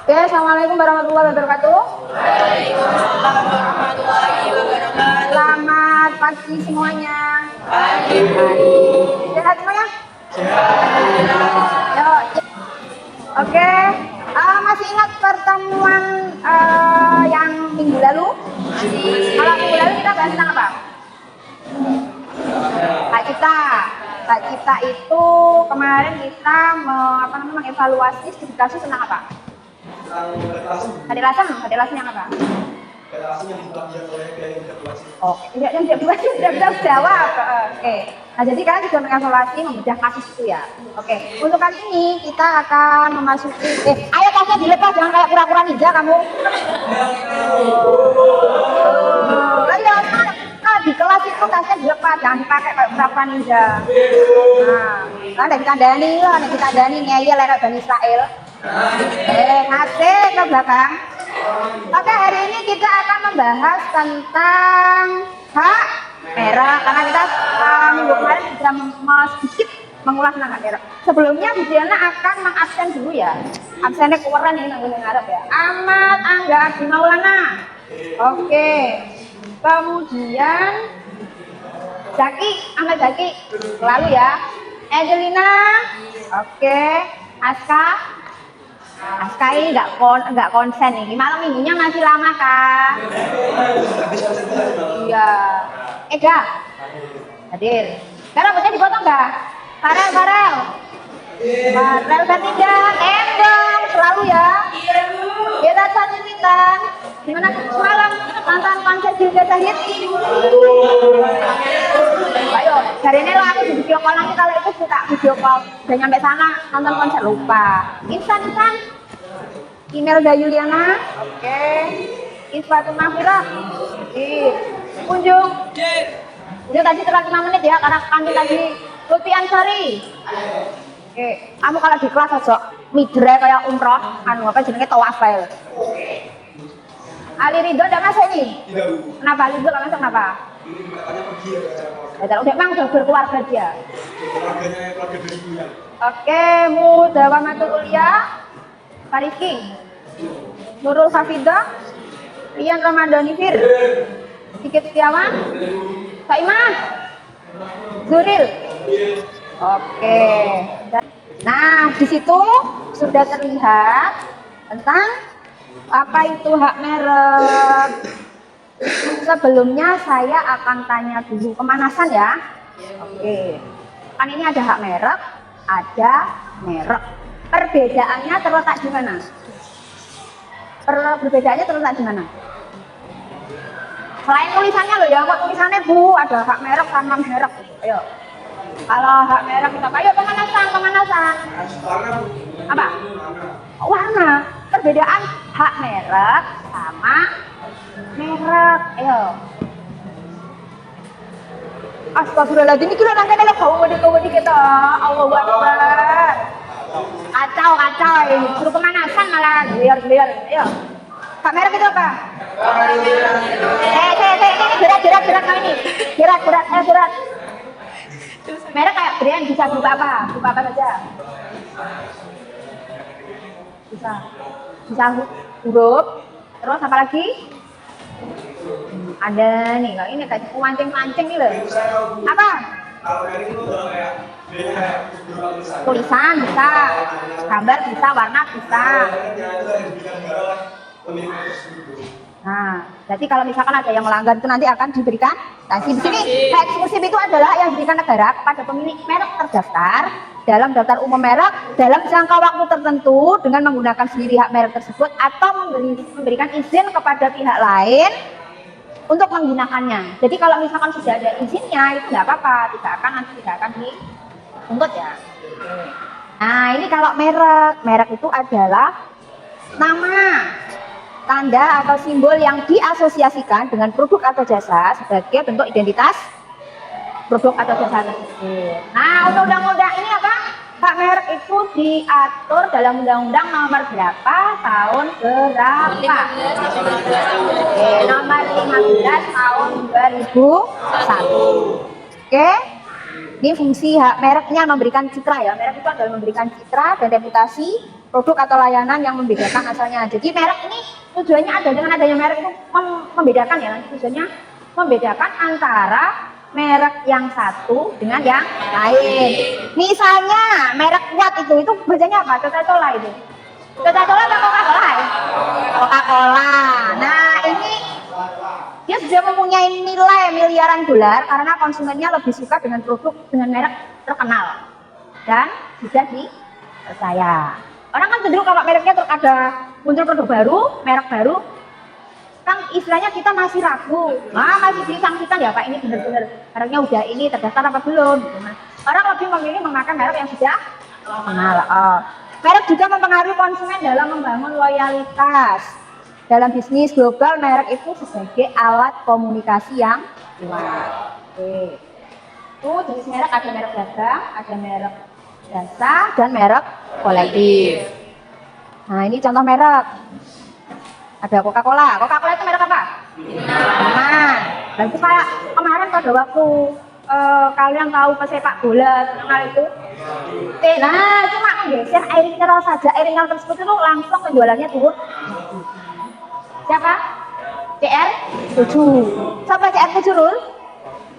Oke, assalamualaikum warahmatullahi wabarakatuh. Waalaikumsalam warahmatullahi wabarakatuh. Selamat pagi semuanya. Pagi, Bu. Sehat semuanya? Alhamdulillah. Yuk. Oke, masih ingat pertemuan yang minggu lalu? Kalau minggu lalu kita bahas tentang apa? Pak Cipta. Pak Cipta itu kemarin kita mengevaluasi studi kasus tentang apa? Hadelasan yang apa? Oh, yang tidak bisa jawab. Oke. Nah, jadi kalian sudah mengevaluasi membedah kasus itu ya. Oke. Untuk kali ini kita akan memasuki. Ayo tasnya dilepas, jangan kayak kura-kura ninja kamu. Ayo, di kelas itu tasnya dilepas, jangan dipakai kayak kura-kura ninja. Nah, ada kita dani ngeyel kayak Bani Israel. Ngasih ke belakang. Oke, hari ini kita akan membahas tentang hak merek karena kita minggu kemarin sudah sedikit mengulas tentang hak merek. Sebelumnya Bu Diana akan mengabsen dulu ya. Absennya keren ini nanggung Arab ya. Ahmad Angga Abdi Maulana. Oke. Kemudian Ahmad Zaki selalu ya. Angelina. Oke. Aska ini nggak konsen nih. Malam minggunya masih lama kan? Iya. Ega hadir. Sekarang rambutnya dipotong nggak? Farel Bertindak. Dong selalu ya. Kita Intan. Gimana semalam nonton konser Jilga Zahid? Ayo, hari ini lah aku di video call, nanti kalau itu buka video call udah nyampe sana nonton konser lupa. Insan email Dayuliana. Oke. Isfatun Mahfirah. Kunjung tadi telat 5 menit ya karena kami tadi Lutfi Ansari. Oke, kamu kalau di kelas aja midre kayak umroh, jenenge tawaf ae. Ali Ridho enggak masuk ini? Tidak, Bu. Kenapa Ali Ridho enggak masuk kenapa? Ini katanya pergi ya Ya, memang udah berkeluarga dia. keluarga dari Buya. Oke, Mudawamatul Ulia, Fariki, Nurul Hafidah, Rian Ramadhani Fir, Dikit Setiawan, Saimah, Zuril. Oke. Nah, di situ sudah terlihat tentang apa itu hak merek. Sebelumnya saya akan tanya dulu pemanasan ya. Oke. Kan ini ada hak merek, ada merek. Perbedaannya terletak di mana? Perbedaannya terletak di mana? Selain tulisannya loh ya, kok tulisannya Bu, ada hak merek sama merek. Ayo. Kalau hak merek kita ayo pemanasan. Apa? Warna. Perbedaan hak merek sama merek. Ayo. Astagfirullahaladzim, ini kira nangkanya lo kau kita. Allahu Akbar. Kacau ini. Suruh pemanasan malah biar. Ayo. Hak merek itu apa? Ini gerak kau ini. Gerak. Merek kayak brand bisa berupa apa? Berupa apa saja? Bisa huruf. Terus apa lagi? Ada nih, kalau ini kayak mancing nih loh. Apa? Tulisan bisa, gambar bisa, warna bisa. Nah, jadi kalau misalkan ada yang melanggar itu nanti akan diberikan sanksi. Di sini eksklusif itu adalah yang diberikan negara kepada pemilik merek terdaftar dalam daftar umum merek dalam jangka waktu tertentu dengan menggunakan sendiri hak merek tersebut atau memberikan izin kepada pihak lain untuk menggunakannya. Jadi kalau misalkan sudah ada izinnya itu nggak apa-apa, tidak akan dituntut ya. Nah, ini kalau merek itu adalah nama, tanda atau simbol yang diasosiasikan dengan produk atau jasa sebagai bentuk identitas produk atau jasa tersebut. Nah, undang-undang ini apa? Hak merek itu diatur dalam undang-undang nomor berapa tahun berapa? Oke, nomor 15 tahun 2001. Oke. Ini fungsi hak mereknya memberikan citra ya. Merek itu adalah memberikan citra dan reputasi produk atau layanan yang membedakan asalnya. Jadi merek ini tujuannya ada dengan adanya merek itu membedakan ya, tujuannya membedakan antara merek yang satu dengan yang lain. Misalnya merek kuat itu bacanya apa? Coca-Cola itu. Coca-Cola atau Coca-Cola? Coca-Cola. Nah ini dia sudah mempunyai nilai miliaran dolar karena konsumennya lebih suka dengan produk dengan merek terkenal dan sudah dipercaya. Orang kan cenderung kalau mereknya ada muncul produk baru, merek baru, kan istilahnya kita masih ragu, masih disangsikan ya Pak ini benar-benar mereknya udah ini terdaftar apa belum? Orang lebih memilih memakai merek yang sudah terkenal. Merek juga mempengaruhi konsumen dalam membangun loyalitas. Dalam bisnis global, merek itu sebagai alat komunikasi yang kuat. Oke. Itu jenis merek ada merek dagang, ada merek jasa, dan merek kolektif. Nah ini contoh merek. Ada Coca-Cola. Coca-Cola itu merek apa? Nah, dan itu kayak kemarin pada waktu kalian tahu pesepak bola terkenal itu. Nah cuma menggeser air mineral saja, air mineral tersebut itu langsung penjualannya turun. Siapa? CR7. Siapa CR7 Rul?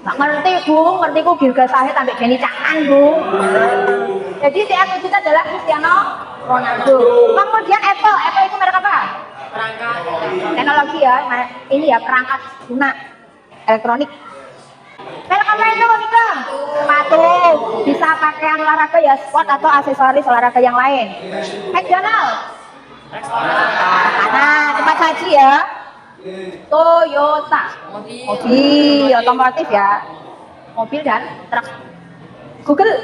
Nggak ngerti Bu, ngerti ku Gilga Sahid sampai Jenny Cakan Bu. Jadi CR7 itu adalah Cristiano Ronaldo. Kemudian Apple itu merek apa? Perangkat Teknologi ya, ini ya perangkat lunak elektronik. Merek apa itu Nika? Sepatu, bisa pakaian olahraga ya, sport atau aksesoris olahraga yang lain. McDonald. Nah, tempat haji ya. Toyota. Mobil, otomotif ya. Mobil dan truk. Google.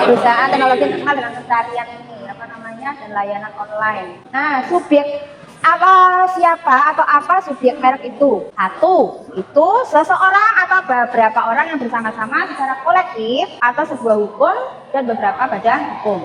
Perusahaan teknologi terkenal dengan pencarian ini, apa namanya, dan layanan online. Nah, subjek siapa atau apa subjek merek itu? Satu, itu seseorang atau beberapa orang yang bersama-sama secara kolektif atau sebuah hukum dan beberapa badan hukum.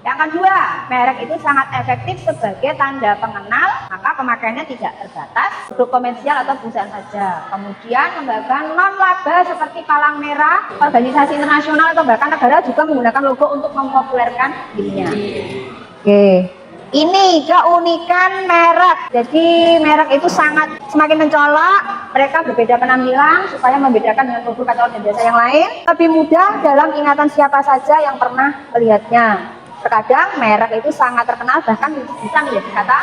Yang kedua, merek itu sangat efektif sebagai tanda pengenal, maka pemakaiannya tidak terbatas untuk komersial atau perusahaan saja. Kemudian lembaga non-laba seperti Palang Merah, organisasi internasional atau bahkan negara juga menggunakan logo untuk mempopulerkan dirinya. Oke. Ini keunikan merek. Jadi merek itu semakin mencolok, mereka berbeda penampilan supaya membedakan dengan produk atau jasa yang lain. Lebih mudah dalam ingatan siapa saja yang pernah melihatnya. Terkadang merek itu sangat terkenal bahkan bisa menjadi kata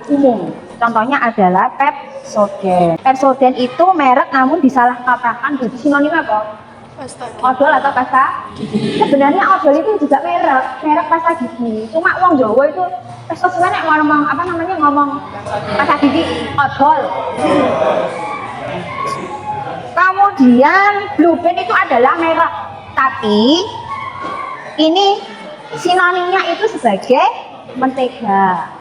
umum. Contohnya adalah Pepsodent. Pepsodent itu merek namun disalahkaprahkan jadi sinonim apa? Odol atau pasta gigi. Sebenarnya odol itu juga merek pasta gigi. Cuma wong Jawa itu sebenarnya ngomong pasta gigi odol. Kemudian Blue Band itu adalah merek, tapi ini sinonimnya itu sebagai mentega.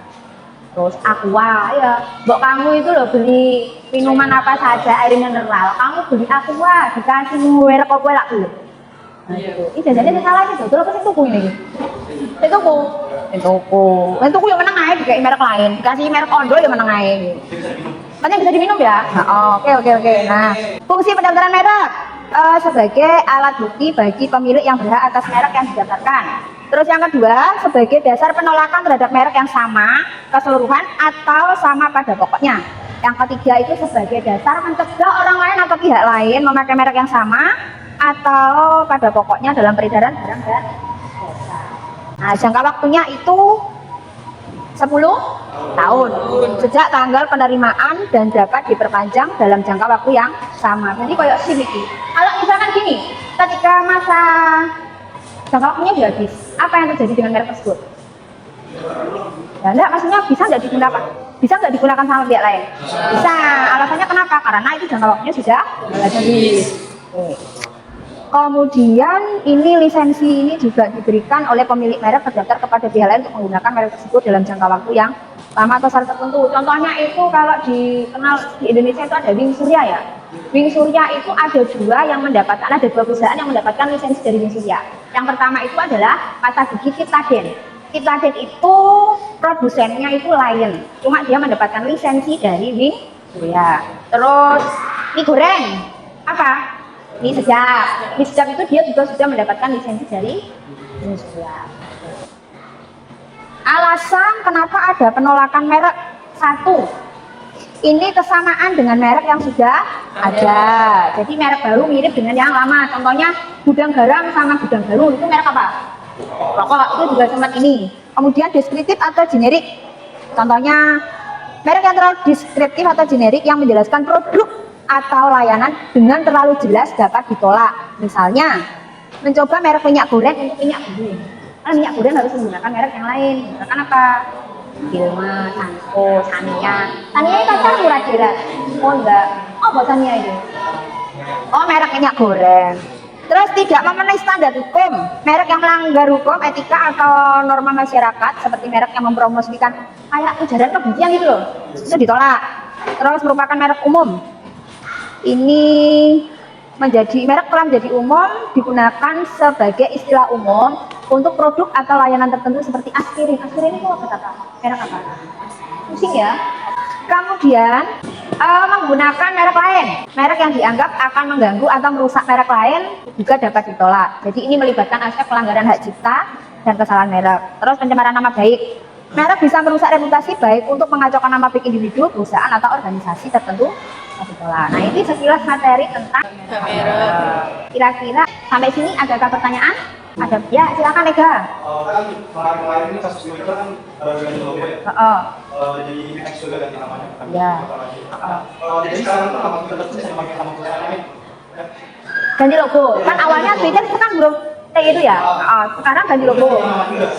Terus Aqua ya, mbok kamu itu loh beli minuman apa saja air mineral, kamu beli Aqua dikasih merek apa lah dulu. Nah itu, ini jajannya salah sih tuh, terus tuku ini. Tuku yang menang aja dikasih merek lain, dikasih merek odol yang menang aja. Makanya bisa diminum ya. Nah, oke. Nah, fungsi pendaftaran merek sebagai alat bukti bagi pemilik yang berhak atas merek yang didaftarkan. Terus yang kedua, sebagai dasar penolakan terhadap merek yang sama keseluruhan atau sama pada pokoknya. Yang ketiga itu sebagai dasar mencegah orang lain atau pihak lain memakai merek yang sama atau pada pokoknya dalam peredaran barang dan jasa. Nah, jangka waktunya itu 10 tahun sejak tanggal penerimaan dan dapat diperpanjang dalam jangka waktu yang sama. Jadi kayak SIM ini. Kalau misalkan gini, ketika masa jangka waktunya sudah habis, apa yang terjadi dengan merek tersebut? Ya enggak, maksudnya bisa nggak digunakan sama pihak lain? Bisa. Alasannya kenapa? Karena itu jangka waktunya sudah habis. Kemudian ini lisensi ini juga diberikan oleh pemilik merek terdaftar kepada pihak lain untuk menggunakan merek tersebut dalam jangka waktu yang lama atau syarat tertentu. Contohnya itu kalau dikenal di Indonesia itu ada Wing Surya ya. Wing Surya itu ada dua perusahaan yang mendapatkan lisensi dari Wing Surya. Yang pertama itu adalah pasta gigi Ciptaden. Ciptaden itu produsennya itu Lion, cuma dia mendapatkan lisensi dari Wing Surya. Terus mie goreng apa? Mie sedap itu dia juga sudah mendapatkan lisensi dari Wing Surya. Alasan kenapa ada penolakan merek satu, ini kesamaan dengan merek yang sudah ada. Jadi merek baru mirip dengan yang lama. Contohnya gudang garam sama gudang garu itu merek apa? Rokok itu juga sempat ini. Kemudian deskriptif atau generik. Contohnya merek yang terlalu deskriptif atau generik yang menjelaskan produk atau layanan dengan terlalu jelas dapat ditolak. Misalnya mencoba merek minyak goreng untuk minyak goreng. Karena minyak goreng harus menggunakan merek yang lain. Misalkan apa? Dilma, Sanko, Tania. Tania itu kan murah jelas. Oh enggak. Oh buat Tania itu. Oh merek minyak goreng. Terus tidak memenuhi standar hukum. Merek yang melanggar hukum, etika atau norma masyarakat seperti merek yang mempromosikan kayak ujaran kebencian gitu loh. Itu ditolak. Terus merupakan merek umum. Ini menjadi merek telah menjadi umum digunakan sebagai istilah umum untuk produk atau layanan tertentu seperti aspirin. Aspirin itu apa kata? Merek apa? Pusing ya. Kemudian menggunakan merek lain, merek yang dianggap akan mengganggu atau merusak merek lain juga dapat ditolak. Jadi ini melibatkan aspek pelanggaran hak cipta dan kesalahan merek. Terus pencemaran nama baik. Merek bisa merusak reputasi baik untuk mengacaukan nama baik individu, perusahaan atau organisasi tertentu. Ditolak. Nah ini sekilas materi tentang merek. Kira-kira sampai sini adakah pertanyaan? Ada? Ya silakan Ega. Kan kemarin ini kasus Twitter kan baru ganti logo ya. Jadi X juga ganti namanya. Ya. Jadi sekarang tuh nama Twitter itu bisa dipakai sama perusahaan lain. Ganti logo. Kan awalnya Twitter itu kan belum T itu ya. Sekarang ganti logo.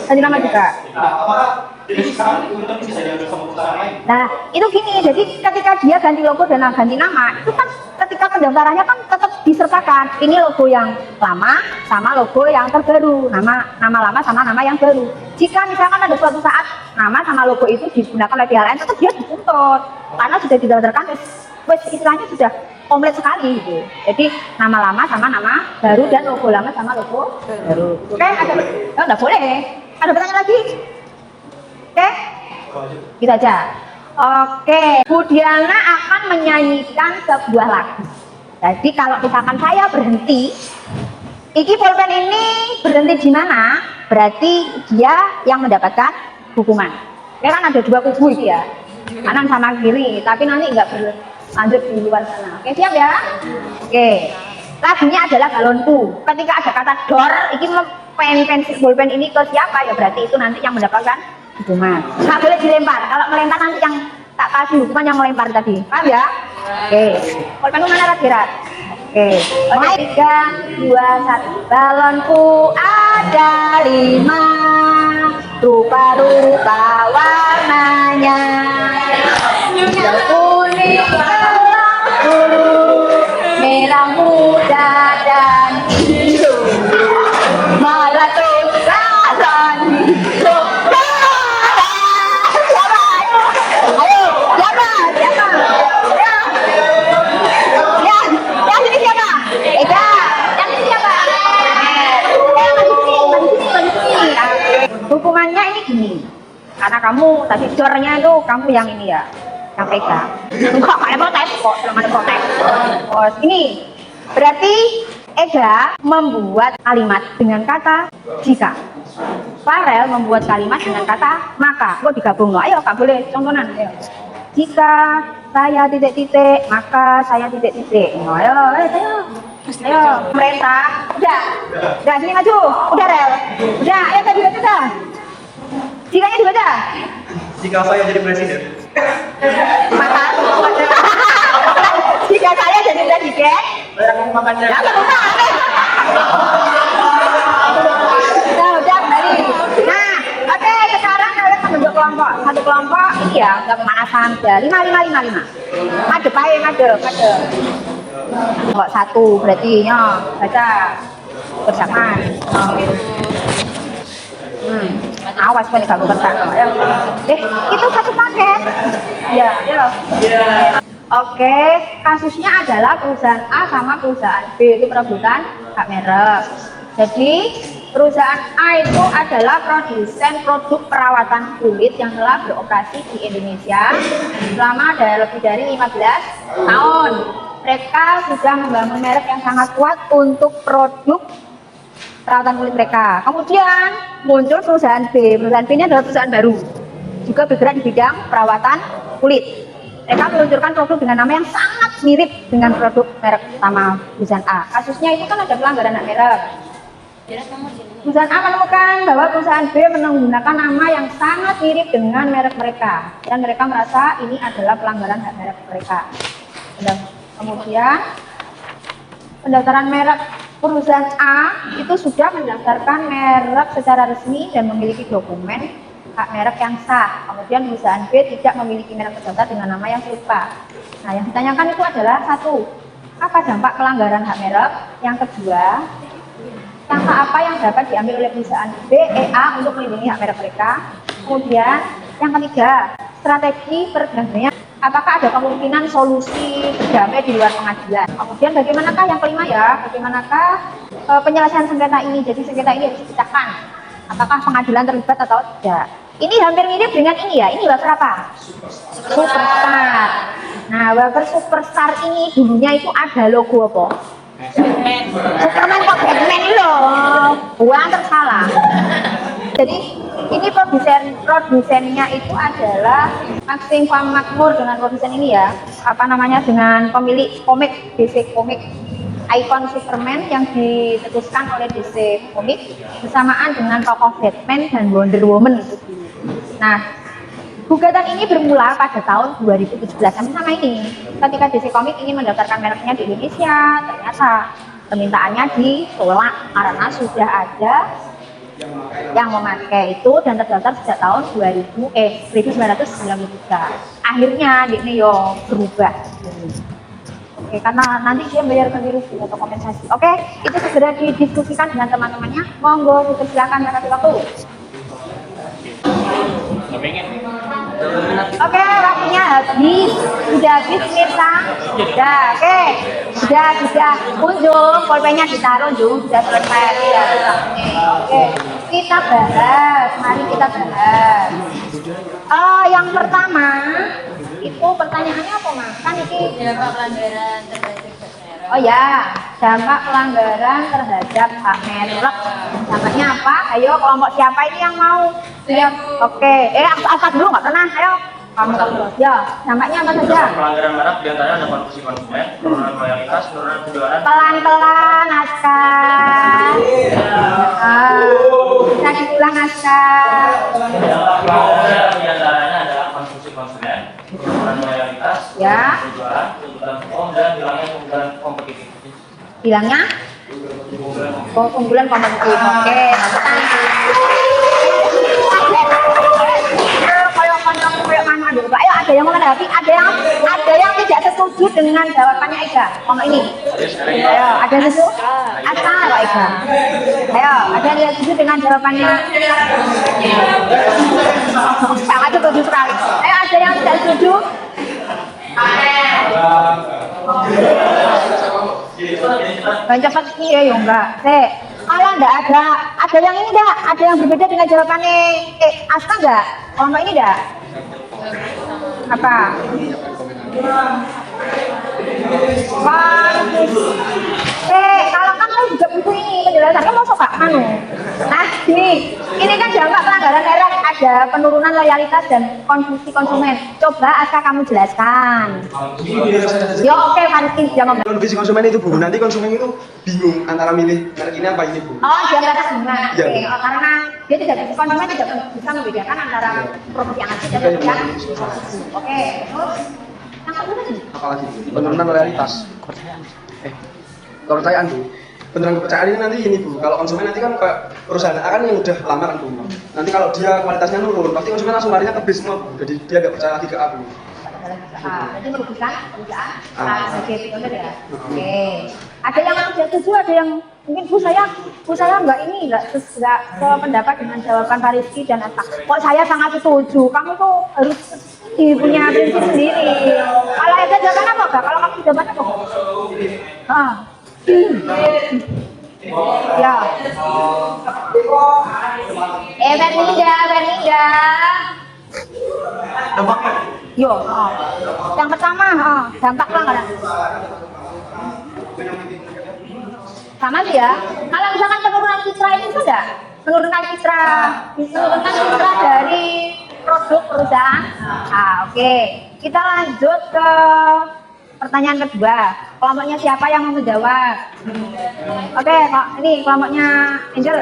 Ganti nama juga. Apakah jadi sekarang Twitter bisa diambil sama perusahaan lain? Nah, itu gini. Jadi ketika dia ganti logo dan ganti nama, itu kan ketika pendaftarannya kan tetap disertakan. Ini logo yang lama sama logo yang terbaru. Nama lama sama nama yang baru. Jika misalkan ada suatu saat nama sama logo itu digunakan oleh pihak lain, tetap dia dituntut. Karena sudah didaftarkan, wes istilahnya sudah komplit sekali gitu. Jadi nama lama sama nama baru dan logo lama sama logo baru. Oke, ada enggak boleh. Ada pertanyaan lagi? Oke? Gitu aja. Oke, Budiana akan menyanyikan sebuah lagu. Jadi kalau misalkan saya berhenti, iki pulpen ini berhenti di mana? Berarti dia yang mendapatkan hukuman. Ya kan ada dua kubu itu ya, kanan sama kiri. Tapi nanti nggak berlanjut di luar sana. Oke siap ya? Oke. Lagunya adalah Galonku. Ketika ada kata dor, iki pensil pulpen ini ke siapa ya? Berarti itu nanti yang mendapatkan hukuman. Nggak boleh dilempar. Kalau melempar nanti yang tak kasih hukuman yang melempar tadi. Paham ya? Oke. Pulpenmu mana Radhirat? Oke. 3, 2, 1. Balonku ada 5, rupa-rupa warnanya. Hijau, kuning, biru, merah muda dan biru. Maraton jalan hidup. Hukumannya ini gini, karena kamu tadi dornya itu kamu yang ini ya, yang pegang. Enggak ada protes kok, belum ada protes. Oh, ini berarti Ega membuat kalimat dengan kata jika. Farel membuat kalimat dengan kata maka. Kok digabung loh? Ayo kak boleh contohan. Ayo. Jika saya titik-titik, maka saya titik-titik. Ayo, ayo, pemerintah. Udah, sini maju. Udah Rel. Udah, ayo tadi baca dah. Jikanya dibaca. Jika saya jadi presiden. Maka. Jika saya jadi presiden. Makanya. Ya, udah kembali. Nah, oke, sekarang kalian membentuk kelompok. Satu kelompok ini ya, udah pemanasan. 5. Madep aja, madep. Kelompok 1 berarti ya, baca bersamaan. Awas kan kalau bersamaan. Itu satu paket. Ya. Oke, kasusnya adalah perusahaan A sama perusahaan B itu perebutan hak merek. Jadi perusahaan A itu adalah produsen produk perawatan kulit yang telah beroperasi di Indonesia selama lebih dari 15 tahun. Mereka sudah membangun merek yang sangat kuat untuk produk perawatan kulit mereka. Kemudian muncul perusahaan B. Perusahaan B ini adalah perusahaan baru, juga bergerak di bidang perawatan kulit. Mereka meluncurkan produk dengan nama yang sangat mirip dengan produk merek utama perusahaan A. Kasusnya itu kan ada pelanggaran hak merek. Perusahaan A menemukan bahwa perusahaan B menggunakan nama yang sangat mirip dengan merek mereka, dan mereka merasa ini adalah pelanggaran hak merek mereka. Dan kemudian pendaftaran merek perusahaan A itu sudah mendaftarkan merek secara resmi dan memiliki dokumen hak merek yang sah. Kemudian perusahaan B tidak memiliki merek terdaftar dengan nama yang serupa. Nah, yang ditanyakan itu adalah satu, apa dampak pelanggaran hak merek? Yang kedua, langkah apa yang dapat diambil oleh perusahaan B, A untuk melindungi hak merek mereka? Kemudian yang ketiga, strategi perdagangannya. Apakah ada kemungkinan solusi damai di luar pengadilan? Kemudian bagaimanakah yang kelima ya? Bagaimanakah penyelesaian sengketa ini? Jadi sengketa ini harus dipecahkan. Apakah pengadilan terlibat atau tidak? Ini hampir mirip dengan ini ya. Ini wafer apa? Superstar. Nah, wafer Superstar ini dulunya itu ada logo apa? Superman kok Batman loh. Buang tersalah. Jadi ini produsennya itu adalah Maxim Van Makmur dengan produsen ini ya. Apa namanya, dengan pemilik komik DC Komik Icon Superman yang ditetuskan oleh DC Komik bersamaan dengan tokoh Batman dan Wonder Woman. Nah, gugatan ini bermula pada tahun 2017 sama ini. Ketika DC Komik ingin mendaftarkan mereknya di Indonesia, ternyata permintaannya ditolak karena sudah ada yang memakai itu dan terdaftar sejak tahun 1993. Akhirnya ini yo berubah. Oke, karena nanti dia bayar ganti rugi atau kompensasi. Oke, itu segera didiskusikan dengan teman-temannya. Monggo, silakan kasih waktu. Oke, waktunya habis. Sudah habis, Mirsa. Sudah, oke. Sudah. Unjuk, pulpennya ditaruh, sudah selesai. Oke, kita bahas. Mari kita bahas. Yang pertama, itu pertanyaannya apa, Mas? Kan ini Dampak pelanggaran terhadap hak merek. oh ya, dampak pelanggaran terhadap hak merek. Dampaknya apa? Ayo, kelompok siapa ini yang mau? Siap. Oke. Aku angkat dulu, nggak pernah. Ayo, kamu dulu. Ya, dampaknya apa saja? Pelanggaran merek diantaranya ada konfusi konsumen, penurunan loyalitas, penurunan penjualan. Pelan-pelan, Aska. Bisa diulang, Aska. Pelanggaran diantaranya adalah konsumsi konsumen, penurunan loyalitas, Ya. penjualan, tuntutan hukum, dan hilangnya keunggulan kompetitif. Bilangnya? Keunggulan kompetitif. Oke. Kayak mana dulu? Ayo, ada yang menanggapi, ada yang tidak setuju dengan jawabannya Ega. Ngomong ini. Ayo, ada yang setuju? Aska kok Ega. Ayo, ada yang tidak setuju dengan jawabannya? Sangat setuju sekali. Ayo, ada yang tidak setuju? Cepat iya ya enggak. Kalau enggak ada yang ini enggak? Ada yang berbeda dengan jawabannya Aska enggak? Kalau ini enggak? Apa? Kalau kamu juga butuh ini penjelasannya mau coba anu. Nah, ini kan dampak pelanggaran merek, ada penurunan loyalitas dan konfusi konsumen. Coba Aska kamu jelaskan. Yo, oke, Fariski jangan. Konfusi konsumen itu Bu, nanti konsumen itu bingung antara milih merek ini apa ini Bu. Oh, dia merasa bingung. Iya. Oke, karena dia tidak konsumen tidak bisa membedakan antara produk yang asli dan produk yang oke, terus yang kedua tadi? Apalagi penurunan loyalitas. Kepercayaan Bu. Penurunan kepercayaan ini nanti ini Bu. Kalau konsumen nanti kan kayak perusahaan A kan yang udah lama kan Bu. Nanti kalau dia kualitasnya nurun, pasti konsumen langsung larinya ke B semua Bu. Jadi dia nggak percaya lagi ke A Bu. Jadi merugikan perusahaan sebagai pionir ya. Oke. Ada yang tidak setuju, ada yang mungkin Bu saya nggak sependapat dengan jawaban Fariski dan Aska. Kok saya sangat setuju. Kamu tuh harus punya prinsip sendiri. Kalau ada jawaban apa enggak? Kalau kamu jawaban apa? Ya. Fernida. Yo, yang pertama, dampak pelanggaran. Sama sih ya. Kalau misalkan penurunan citra menurunkan citra dari produk perusahaan. Oke. Kita lanjut ke pertanyaan kedua. Kelompoknya siapa yang mau menjawab? Oke, Pak. Ini kelompoknya Angel.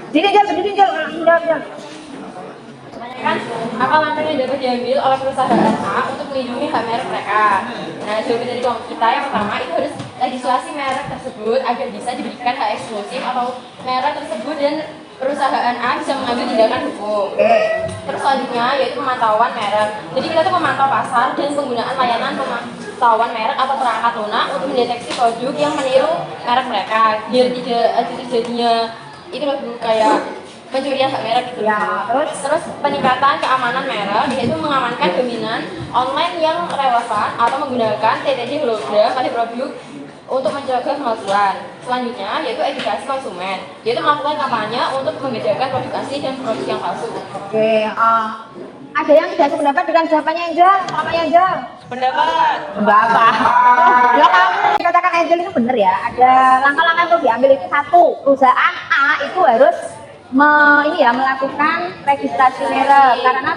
Jadi Angel. Kan apa langkah yang dapat diambil oleh perusahaan A untuk melindungi hak merek mereka. Nah, jawaban dari kelompok kita yang pertama itu harus legislasi merek tersebut agar bisa diberikan hak eksklusif atau merek tersebut dan perusahaan A bisa mengambil tindakan hukum. Terus selanjutnya yaitu pemantauan merek. Jadi kita tuh memantau pasar dan penggunaan layanan pemantauan merek atau perangkat lunak untuk mendeteksi produk yang meniru merek mereka biar tidak terjadinya itu lebih kayak pencurian hak merek gitu. Ya, terus peningkatan keamanan merek yaitu mengamankan dominan online yang relevan atau menggunakan TTD hologram pada produk untuk mencegah pemalsuan. Selanjutnya yaitu edukasi konsumen, yaitu melakukan kampanye untuk membedakan produk asli dan produk yang palsu. Oke, ada yang tidak sependapat dengan jawabannya Angel? Kelompoknya Angel? Pendapat. Enggak apa. Ya kamu katakan Angel itu benar ya. Ada langkah-langkah yang perlu diambil itu satu, perusahaan A itu harus melakukan registrasi merek karena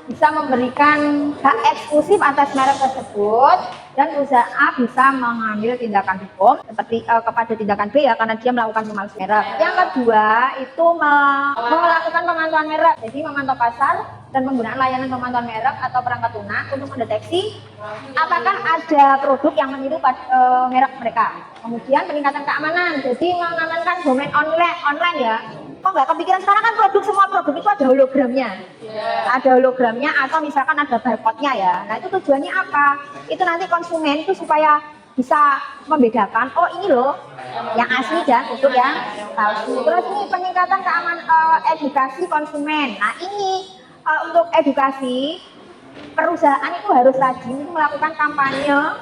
bisa memberikan hak eksklusif atas merek tersebut dan perusahaan A bisa mengambil tindakan hukum seperti kepada tindakan B ya karena dia melakukan pemalsuan merek. Yang kedua itu melakukan pemantauan merek, jadi memantau pasar dan menggunakan layanan pemantauan merek atau perangkat lunak untuk mendeteksi apakah ada produk yang meniru merek mereka. Kemudian peningkatan keamanan, jadi mengamankan domain online ya. Kok nggak kepikiran sekarang kan semua produk itu ada hologramnya, ada hologramnya atau misalkan ada barcode-nya ya. Nah itu tujuannya apa? Itu nanti konsumen itu supaya bisa membedakan, oh ini loh yang asli dan produk yang palsu. Terus ini peningkatan keamanan edukasi konsumen. Nah ini untuk edukasi perusahaan itu harus rajin itu melakukan kampanye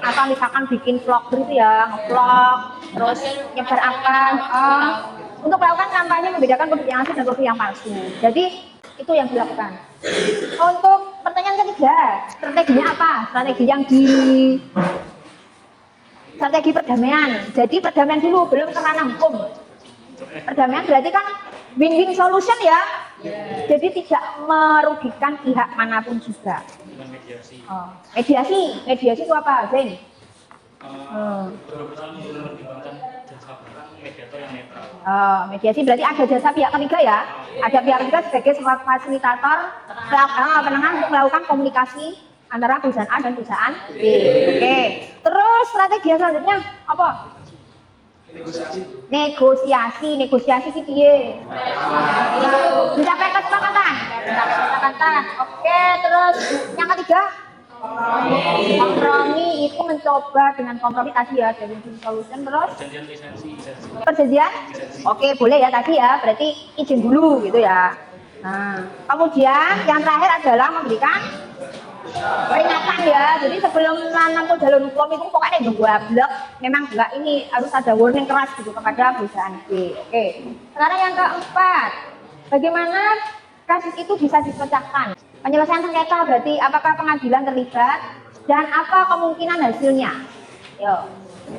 atau misalkan bikin vlog gitu ya, nge-vlog, terus nyebar untuk melakukan kampanye membedakan produk yang asli dan produk yang palsu. Jadi itu yang dilakukan. Untuk pertanyaan ketiga, strateginya apa? Strategi perdamaian. Jadi perdamaian dulu, belum ke ranah hukum. Perdamaian berarti kan win-win solution ya. Jadi tidak merugikan pihak manapun juga. Mediasi itu apa, Zain? Mediasi berarti ada jasa pihak ketiga ya. Ada pihak ketiga sebagai fasilitator penengah untuk melakukan komunikasi antara perusahaan A dan perusahaan B. Oke. Terus strategi yang selanjutnya apa? Negosiasi sih piye? Mencapai kesepakatan. Oke, terus yang ketiga kompromi itu mencoba dengan kompromi tadi ya dari solution. Terus perjanjian oke boleh ya tadi ya berarti izin dulu gitu ya. Nah kemudian yang terakhir adalah memberikan peringatan ya, jadi sebelum menempuh jalur hukum itu pokoknya blok memang enggak ini harus ada warning keras gitu kepada perusahaan B. Oke, sekarang yang keempat, bagaimana kasus itu bisa dipecahkan? Penyelesaian sengketa berarti apakah pengadilan terlibat dan apa kemungkinan hasilnya? Yo,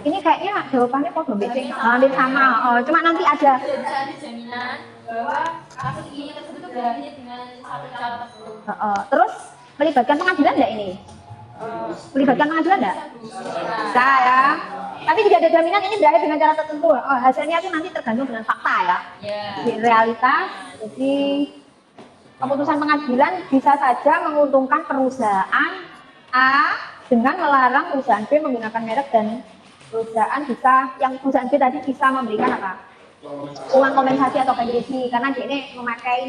ini kayaknya jawabannya kok hampir sama. Cuma nanti ada jaminan bahwa kasus ini tersebut berakhir dengan satu cara tertentu. Terus melibatkan pengadilan enggak ini? Melibatkan pengadilan enggak? Bisa ya. Tapi tidak ada jaminan ini berakhir dengan cara tertentu. Hasilnya itu nanti tergantung dengan fakta ya. Di realitas. Jadi keputusan pengadilan bisa saja menguntungkan perusahaan A dengan melarang perusahaan B menggunakan merek dan perusahaan B tadi bisa memberikan apa? Uang kompensasi atau ganti karena dia ini memakai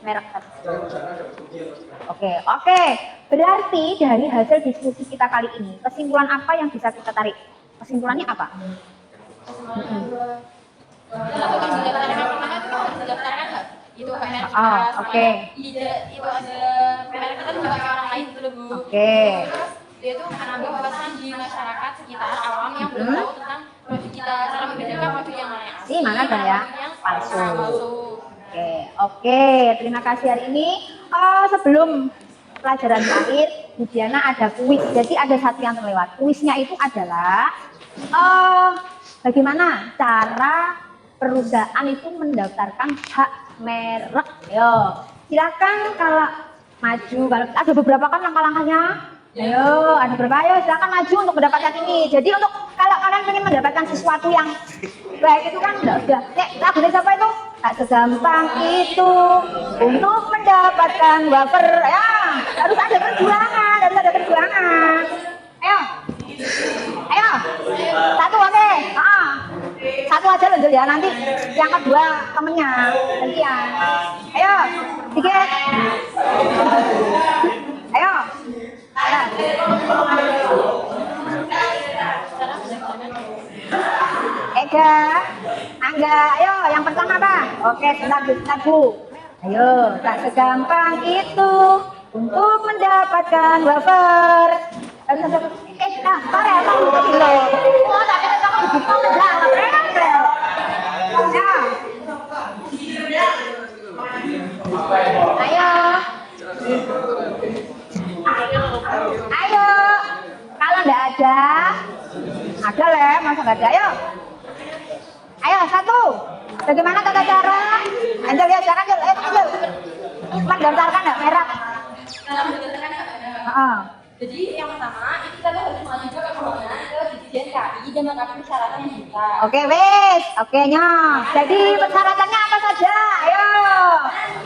merek tersebut. Oke. Berarti dari hasil diskusi kita kali ini, kesimpulan apa yang bisa kita tarik? Kesimpulannya apa? Itu hak merek oke. Itu ada merek kita juga kayak orang lain gitu loh Bu. Oke. Terus dia itu menambah wawasan di masyarakat sekitar awam yang belum tahu tentang produk kita, cara membedakan produk yang mana yang asli, mana dan yang palsu. Oke. Terima kasih hari ini. Sebelum pelajaran terakhir, Bu Diana ada kuis. Jadi ada satu yang terlewat. Kuisnya itu adalah bagaimana cara perusahaan itu mendaftarkan hak merek. Yo, silakan kalau maju. Kalau ada beberapa kan langkah-langkahnya. Ayo, ada berapa? Ayo, silakan maju untuk mendapatkan ini. Jadi untuk kalau kalian ingin mendapatkan sesuatu yang baik itu kan udah. Lagunya siapa itu? Tak segampang itu untuk mendapatkan wafer. Ya, harus ada perjuangan, Ayo, ayo, satu oke. Satu aja loh ya, nanti yang kedua temennya gantian. Ayo, dikit. Ayo. Ega, Angga, ayo yang pertama apa? Oke, sebentar Bu. Ayo, tak segampang itu untuk mendapatkan wafer. Parah emang gitu loh. Oh, tapi kamu dibuka menjawab. Ayo. Ayo. Kalau enggak ada lah, masa enggak ada? Ayo, satu. Bagaimana tata cara? Angel ya, silakan Angel. Mendaftarkan hak merek. Jadi yang pertama, kita tuh harus mengajukan permohonan ke Ditjen KI dan melengkapi persyaratan yang kita. Oke, wes. Oke, nya. Jadi persyaratannya apa saja? Ayo.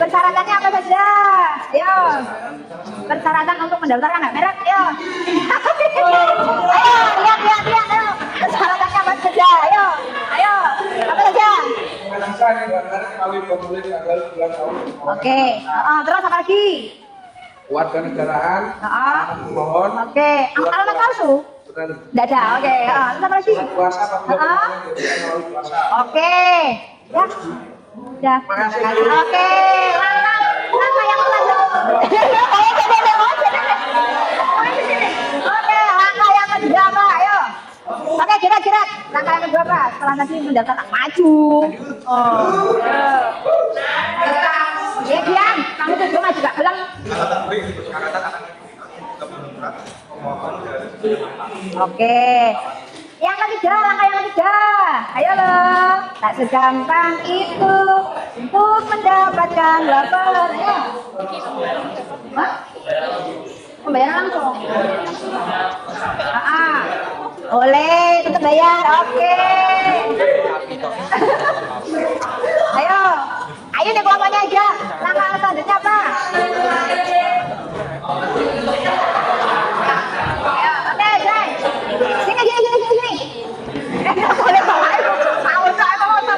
Persyaratannya apa saja? Ayo. Persyaratan untuk mendaftarkan hak merek. Ayo. Ayo, lihat. Ayo. Persyaratannya apa saja? Ayo. Apa saja? Oke. Terus apa lagi? Warga negaraan, mohon. Oke. Alamat palsu? Tidak ada. Oke. Terus apa lagi? Puasa apabila Oke. Ya. Oke. Langkah yang kedua. Oke, langkah yang kedua apa? Ayo. Oke, jerat. Langkah yang kedua apa? Setelah tadi mendaftar maju. Ya, Dian, kamu tuh cuma juga bilang. Oke. Langkah yang ketiga. Ayo loh. Tak segampang itu untuk mendapatkan wafer. Ayo. Pembayaran langsung. Oleh, tetap bayar. Oke. Ayo deh kelompoknya aja. Langkah selanjutnya apa? Ayo, oke, guys. Sini. Boleh bawa.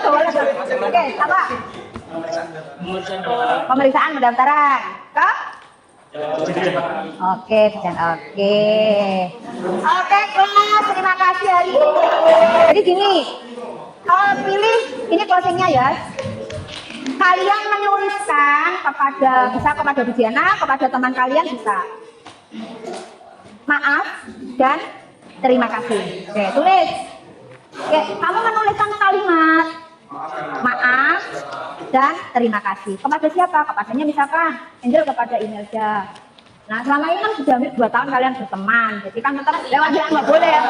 Boleh. Oke, apa? Pemeriksaan pendaftaran. Kok? Oke, kelas, terima kasih hari ini. Jadi gini, kalau pilih ini closingnya ya. Kalian menuliskan kepada Bu Diana, kepada teman kalian bisa. Maaf dan terima kasih. Oke, tulis. Oke, kamu menuliskan kalimat maaf dan terima kasih. Kepada siapa? Kepadanya misalkan Angel kepada Imelda. Nah, selama ini kan sudah 2 tahun kalian berteman, jadi kan tetap lewat jalan nggak boleh ya.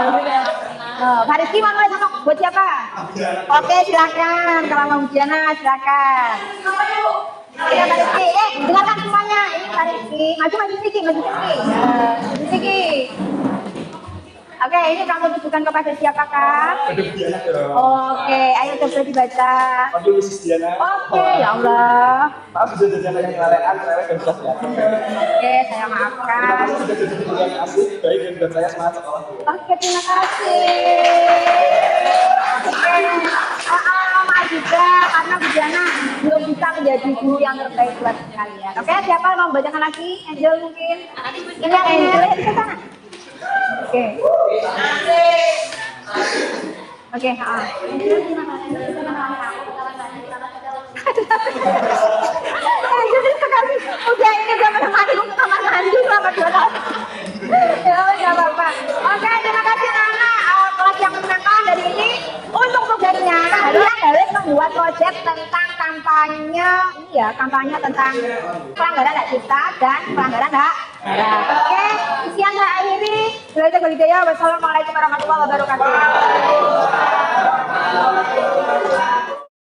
Pak Rizky mau nulis sama buat siapa? Oke, silakan. Kalau mau Diana silakan. Ya, Pak Rizky, dengarkan semuanya. Ini Pak Rizky. Maju sedikit. Oke, ini kamu tujukan kepada siapakah? Oke, ayo coba dibaca. Aduh, Mrs. Diana. Oke, ya Allah. Maaf sudah Diana yang lalean, saya dan sudah siap. Oke, saya maafkan. Sudah jadi guru yang asik, baik dan buat saya semangat sekolah. Oke, terima kasih. Maaf juga karena Bu Diana belum bisa menjadi guru yang terbaik buat kalian. Oke, siapa mau membacakan lagi? Angel mungkin? Ini yang Angel di sana. Oke. Jadi sekali udah ini udah menemani ke kamar mandi selama 2 tahun. Ya nggak apa-apa. Oke, terima kasih Nana. Kelas yang menyenangkan dari ini untuk tugasnya kalian harus membuat proyek tentang kampanye tentang pelanggaran hak cipta dan pelanggaran hak. Oke, sekian saya akhiri. Wassalamualaikum warahmatullahi wabarakatuh.